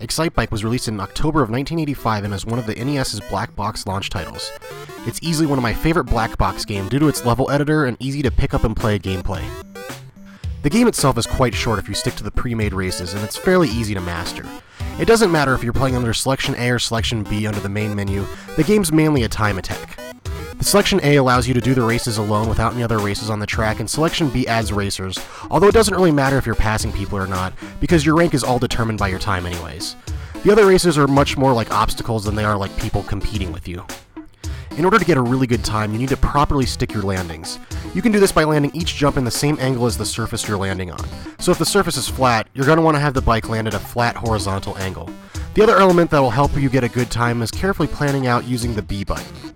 ExciteBike was released in October of 1985 and is one of the NES's Black Box launch titles. It's easily one of my favorite Black Box games due to its level editor and easy to pick up and play gameplay. The game itself is quite short if you stick to the pre-made races, and it's fairly easy to master. It doesn't matter if you're playing under Selection A or Selection B under the main menu, the game's mainly a time attack. The Selection A allows you to do the races alone without any other racers on the track, and Selection B adds racers, although it doesn't really matter if you're passing people or not, because your rank is all determined by your time anyways. The other races are much more like obstacles than they are like people competing with you. In order to get a really good time, you need to properly stick your landings. You can do this by landing each jump in the same angle as the surface you're landing on. So if the surface is flat, you're going to want to have the bike land at a flat horizontal angle. The other element that will help you get a good time is carefully planning out using the B button.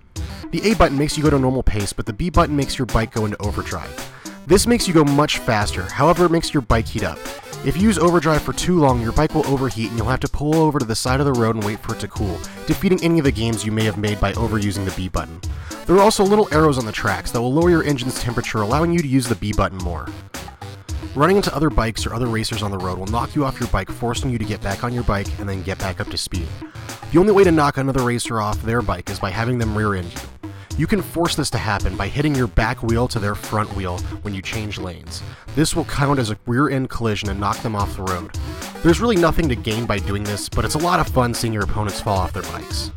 The A button makes you go to normal pace, but the B button makes your bike go into overdrive. This makes you go much faster, however it makes your bike heat up. If you use overdrive for too long, your bike will overheat and you'll have to pull over to the side of the road and wait for it to cool, defeating any of the games you may have made by overusing the B button. There are also little arrows on the tracks that will lower your engine's temperature, allowing you to use the B button more. Running into other bikes or other racers on the road will knock you off your bike, forcing you to get back on your bike and then get back up to speed. The only way to knock another racer off their bike is by having them rear-end you. You can force this to happen by hitting your back wheel to their front wheel when you change lanes. This will count as a rear-end collision and knock them off the road. There's really nothing to gain by doing this, but it's a lot of fun seeing your opponents fall off their bikes.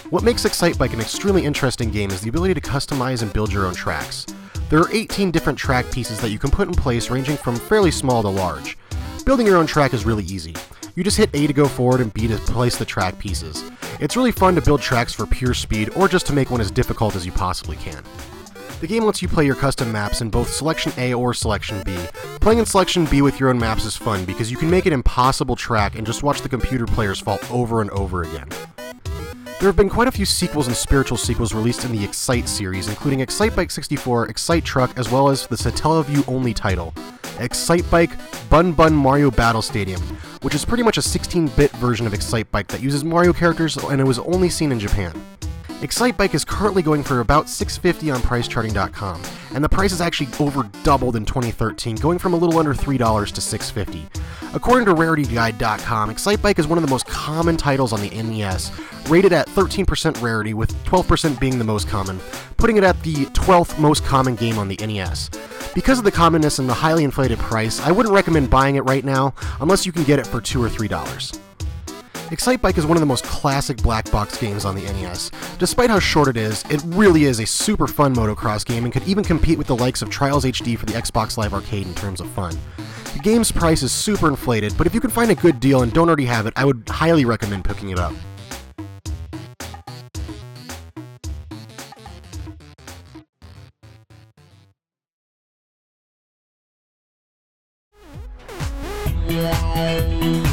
What makes ExciteBike an extremely interesting game is the ability to customize and build your own tracks. There are 18 different track pieces that you can put in place, ranging from fairly small to large. Building your own track is really easy. You just hit A to go forward and B to place the track pieces. It's really fun to build tracks for pure speed or just to make one as difficult as you possibly can. The game lets you play your custom maps in both Selection A or Selection B. Playing in Selection B with your own maps is fun because you can make an impossible track and just watch the computer players fall over and over again. There have been quite a few sequels and spiritual sequels released in the Excite series, including ExciteBike 64, Excite Truck, as well as the Satellaview only title, ExciteBike Bun Bun Mario Battle Stadium, which is pretty much a 16-bit version of ExciteBike that uses Mario characters and it was only seen in Japan. ExciteBike is currently going for about $6.50 on PriceCharting.com, and the price has actually over doubled in 2013, going from a little under $3 to $6.50. According to RarityGuide.com, ExciteBike is one of the most common titles on the NES, rated at 13% rarity, with 12% being the most common, putting it at the 12th most common game on the NES. Because of the commonness and the highly inflated price, I wouldn't recommend buying it right now, unless you can get it for $2 or $3. ExciteBike is one of the most classic black box games on the NES. Despite how short it really is a super fun motocross game and could even compete with the likes of Trials HD for the Xbox Live Arcade in terms of fun. The game's price is super inflated, but if you can find a good deal and don't already have it, I would highly recommend picking it up. Yeah.